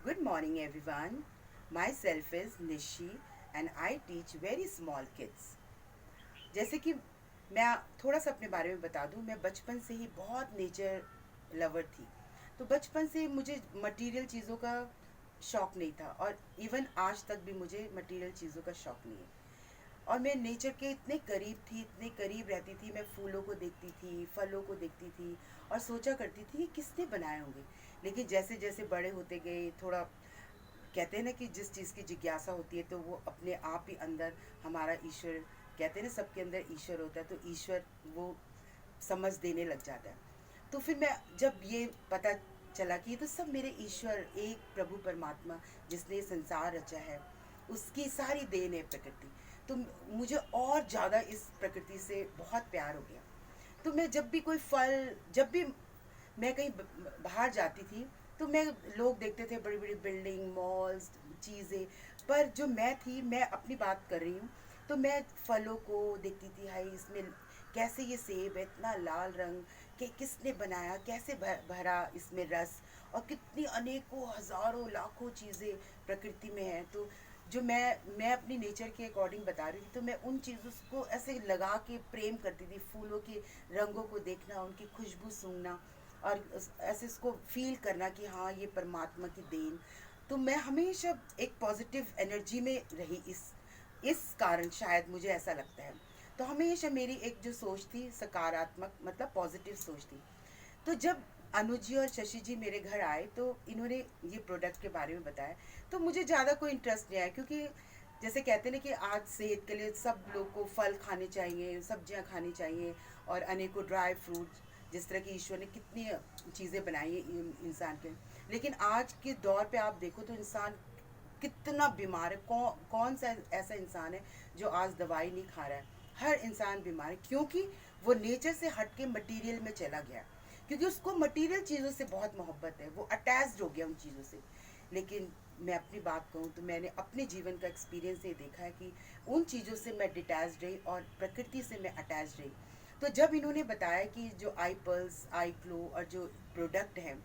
Good morning, everyone. Myself is Nishi and I teach very small kids. जैसे कि मैं थोड़ा सा अपने बारे में बता दूं, मैं बचपन से ही बहुत नेचर लवर थी। तो बचपन से मुझे मटेरियल चीज़ों का शौक़ नहीं था और इवन आज तक भी मुझे मटेरियल चीज़ों का शौक़ नहीं है। और मैं नेचर के इतने करीब थी, इतने करीब रहती थी, मैं फूलों को देखती थी, फलों को देखती थी और सोचा करती थी कि किसने बनाए होंगे। लेकिन जैसे जैसे बड़े होते गए, थोड़ा कहते हैं ना कि जिस चीज़ की जिज्ञासा होती है तो वो अपने आप ही अंदर हमारा ईश्वर, कहते हैं ना सबके अंदर ईश्वर होता है, तो ईश्वर वो समझ देने लग जाता है। तो फिर मैं जब ये पता चला कि ये तो सब मेरे ईश्वर, एक प्रभु परमात्मा जिसने ये संसार रचा है, उसकी सारी देन है प्रकृति। तो मुझे और ज़्यादा इस प्रकृति से बहुत प्यार हो गया। तो मैं जब भी कोई फल, जब भी मैं कहीं बाहर जाती थी, तो मैं लोग देखते थे बड़ी बड़ी बिल्डिंग, मॉल्स, चीज़ें, पर जो मैं थी, मैं अपनी बात कर रही हूँ, तो मैं फलों को देखती थी। हाय, इसमें कैसे ये सेब है इतना लाल रंग, कि किसने बनाया, कैसे भरा इसमें रस, और कितनी अनेकों हज़ारों लाखों चीज़ें प्रकृति में हैं। तो जो मैं अपनी नेचर के अकॉर्डिंग बता रही थी, तो मैं उन चीज़ों को ऐसे लगा के प्रेम करती थी। फूलों के रंगों को देखना, उनकी खुशबू सूंघना और ऐसे इसको फील करना कि हाँ, ये परमात्मा की देन। तो मैं हमेशा एक पॉजिटिव एनर्जी में रही, इस कारण शायद मुझे ऐसा लगता है। तो हमेशा मेरी एक जो सोच थी सकारात्मक, मतलब पॉजिटिव सोच थी। तो जब अनुज जी और शशि जी मेरे घर आए, तो इन्होंने ये प्रोडक्ट के बारे में बताया। तो मुझे ज़्यादा कोई इंटरेस्ट नहीं आया, क्योंकि जैसे कहते हैं ना कि आज सेहत के लिए सब लोग को फल खाने चाहिए, सब्जियां खानी चाहिए और अनेकों ड्राई फ्रूट्स, जिस तरह की ईश्वर ने कितनी चीज़ें बनाई हैं इंसान के। लेकिन आज के दौर पे आप देखो तो इंसान कितना बीमार है। कौन सा ऐसा इंसान है जो आज दवाई नहीं खा रहा है। हर इंसान बीमार है, क्योंकि वो नेचर से हट के मटीरियल में चला गया, क्योंकि उसको मटीरियल चीज़ों से बहुत मोहब्बत है, वो अटैच्ड हो गया उन चीज़ों से। लेकिन मैं अपनी बात कहूँ तो मैंने अपने जीवन का एक्सपीरियंस ये देखा है कि उन चीज़ों से मैं डिटैच रही और प्रकृति से मैं अटैच रही। तो जब इन्होंने बताया कि जो आई पल्स, आई ग्लो और जो प्रोडक्ट हैं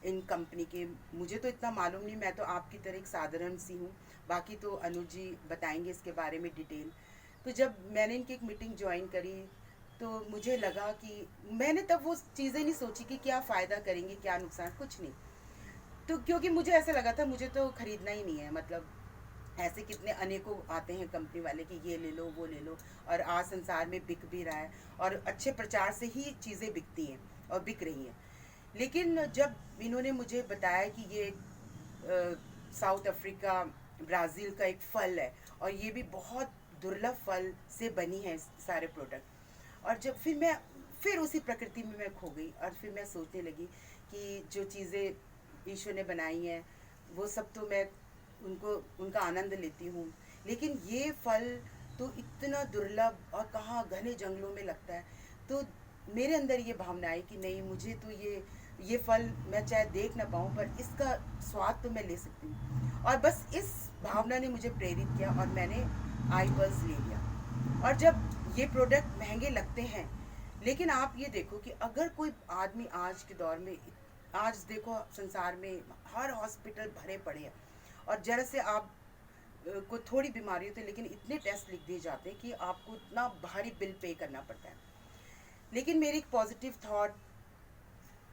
इन कंपनी के, मुझे तो इतना मालूम नहीं, मैं तो आपकी तरह एक साधारण सी हूँ। बाकी तो अनुज जी बताएंगे इसके बारे में डिटेल। तो जब मैंने इनकी एक मीटिंग ज्वाइन करी, तो मुझे लगा कि मैंने तब वो चीज़ें नहीं सोची कि क्या फ़ायदा करेंगे, क्या नुकसान, कुछ नहीं। तो क्योंकि मुझे ऐसा लगा था मुझे तो ख़रीदना ही नहीं है, मतलब ऐसे कितने अनेकों आते हैं कंपनी वाले कि ये ले लो, वो ले लो, और आज संसार में बिक भी रहा है और अच्छे प्रचार से ही चीज़ें बिकती हैं और बिक रही हैं। लेकिन जब इन्होंने मुझे बताया कि ये साउथ अफ्रीका, ब्राज़ील का एक फल है और ये भी बहुत दुर्लभ फल से बनी है सारे प्रोडक्ट, और जब फिर उसी प्रकृति में मैं खो गई और फिर मैं सोचने लगी कि जो चीज़ें ईश्वर ने बनाई हैं वो सब तो मैं उनको उनका आनंद लेती हूँ। लेकिन ये फल तो इतना दुर्लभ और कहाँ घने जंगलों में लगता है। तो मेरे अंदर ये भावना आई कि नहीं, मुझे तो ये फल मैं चाहे देख ना पाऊँ, पर इसका स्वाद तो मैं ले सकती हूँ। और बस इस भावना ने मुझे प्रेरित किया और मैंने आई बल्स ले लिया। और जब ये प्रोडक्ट महंगे लगते हैं, लेकिन आप ये देखो कि अगर कोई आदमी आज के दौर में, आज देखो संसार में हर हॉस्पिटल भरे पड़े हैं, और जरा से आप को थोड़ी बीमारी होती है, लेकिन इतने टेस्ट लिख दिए जाते हैं कि आपको इतना भारी बिल पे करना पड़ता है। लेकिन मेरी एक पॉजिटिव थॉट,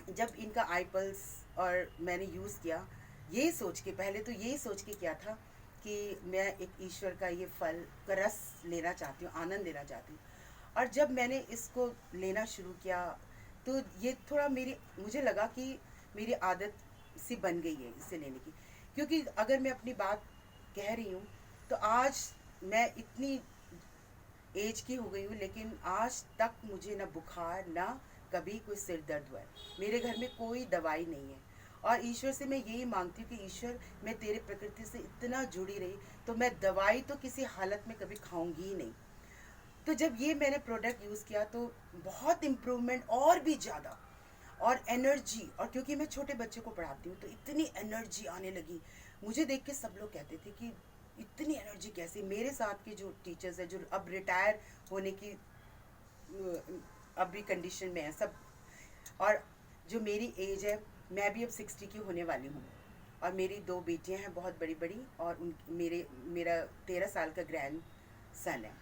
जब इनका आई पल्स और मैंने यूज़ किया, यही सोच के, पहले तो यही सोच के किया था कि मैं एक ईश्वर का ये फल का रस लेना चाहती हूँ, आनंद लेना चाहती हूँ। और जब मैंने इसको लेना शुरू किया, तो ये थोड़ा मुझे लगा कि मेरी आदत सी बन गई है इसे लेने की। क्योंकि अगर मैं अपनी बात कह रही हूँ, तो आज मैं इतनी एज की हो गई हूँ, लेकिन आज तक मुझे ना बुखार, ना कभी कोई सिर दर्द हुआ है। मेरे घर में कोई दवाई नहीं है। और ईश्वर से मैं यही मांगती हूँ कि ईश्वर, मैं तेरे प्रकृति से इतना जुड़ी रही, तो मैं दवाई तो किसी हालत में कभी खाऊंगी ही नहीं। तो जब ये मैंने प्रोडक्ट यूज़ किया, तो बहुत इम्प्रूवमेंट और भी ज़्यादा, और एनर्जी, और क्योंकि मैं छोटे बच्चे को पढ़ाती हूँ तो इतनी एनर्जी आने लगी। मुझे देख के सब लोग कहते थे कि इतनी एनर्जी कैसे। मेरे साथ के जो टीचर्स हैं, जो अब रिटायर होने की अभी कंडीशन में है सब, और जो मेरी एज है, मैं भी अब 60 की होने वाली हूँ। और मेरी 2 बेटियां हैं बहुत बड़ी बड़ी, और उन मेरा 13 साल का ग्रैंड सन है।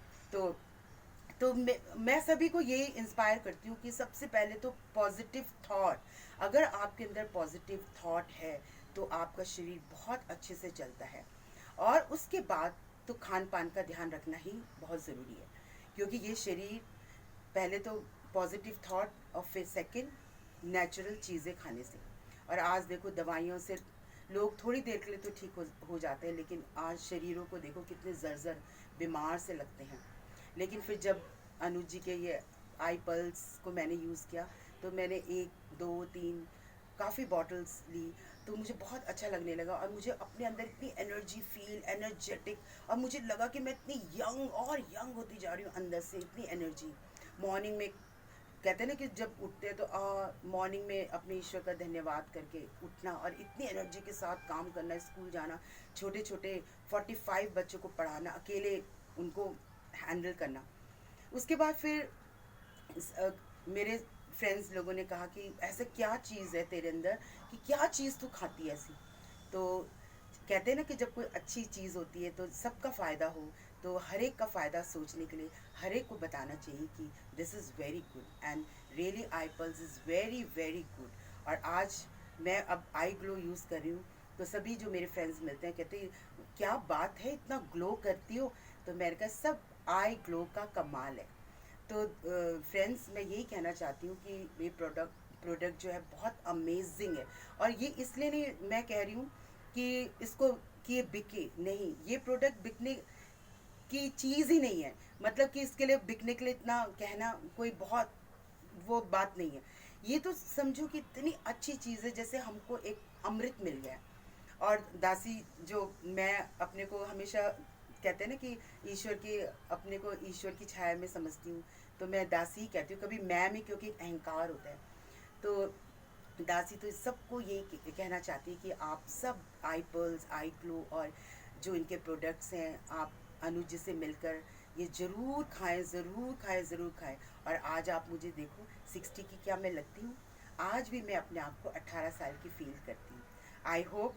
तो मैं सभी को ये इंस्पायर करती हूँ कि सबसे पहले तो पॉजिटिव थॉट, अगर आपके अंदर पॉजिटिव थॉट है तो आपका शरीर बहुत अच्छे से चलता है। और उसके बाद तो खान पान का ध्यान रखना ही बहुत ज़रूरी है, क्योंकि ये शरीर पहले तो पॉजिटिव थॉट और फिर सेकंड नेचुरल चीज़ें खाने से। और आज देखो दवाइयों से लोग थोड़ी देर के लिए तो ठीक हो जाते हैं, लेकिन आज शरीरों को देखो कितने जर्जर बीमार से लगते हैं। लेकिन फिर जब अनुज जी के ये आई पल्स को मैंने यूज़ किया, तो मैंने 1 2 3 काफ़ी बॉटल्स ली, तो मुझे बहुत अच्छा लगने लगा और मुझे अपने अंदर इतनी एनर्जी फील, एनर्जेटिक, और मुझे लगा कि मैं इतनी यंग और यंग होती जा रही हूँ अंदर से, इतनी एनर्जी। मॉर्निंग में कहते हैं ना कि जब उठते हैं तो मॉर्निंग में अपने ईश्वर का धन्यवाद करके उठना और इतनी एनर्जी के साथ काम करना, स्कूल जाना, छोटे छोटे 45 बच्चों को पढ़ाना, अकेले उनको हैंडल करना। उसके बाद फिर मेरे फ्रेंड्स लोगों ने कहा कि ऐसा क्या चीज़ है तेरे अंदर, कि क्या चीज़ तू खाती है ऐसी। तो कहते हैं ना कि जब कोई अच्छी चीज़ होती है तो सबका फ़ायदा हो, तो हर एक का फ़ायदा सोचने के लिए हर एक को बताना चाहिए कि this is very good and really I pulse is very very good. और आज मैं अब आई ग्लो यूज़ कर रही हूँ, तो सभी जो मेरे फ्रेंड्स मिलते हैं कहते हैं क्या बात है, इतना ग्लो करती हो। तो मैंने कहा सब आई ग्लो का कमाल है। तो फ्रेंड्स मैं यही कहना चाहती हूँ कि ये प्रोडक्ट जो है बहुत अमेजिंग है। और ये इसलिए नहीं मैं कह रही हूँ कि इसको कि ये बिके नहीं, ये प्रोडक्ट बिकने की चीज़ ही नहीं है। मतलब कि इसके लिए बिकने के लिए इतना कहना कोई बहुत वो बात नहीं है। ये तो समझो कि इतनी अच्छी चीज़ है जैसे हमको एक अमृत मिल गया। और दासी जो मैं अपने को हमेशा कहते हैं ना कि ईश्वर की अपने को ईश्वर की छाया में समझती हूँ, तो मैं दासी ही कहती हूँ, कभी मैम ही, क्योंकि अहंकार होता है। तो दासी तो सबको यही कहना चाहती है कि आप सब आई पर्ल्स, आई ग्लो और जो इनके प्रोडक्ट्स हैं, आप अनुज जी से मिलकर ये ज़रूर खाएं, ज़रूर खाएं, ज़रूर खाएं। और आज आप मुझे देखो 60 की क्या मैं लगती हूँ, आज भी मैं अपने आप को 18 साल की फील करती हूँ। I hope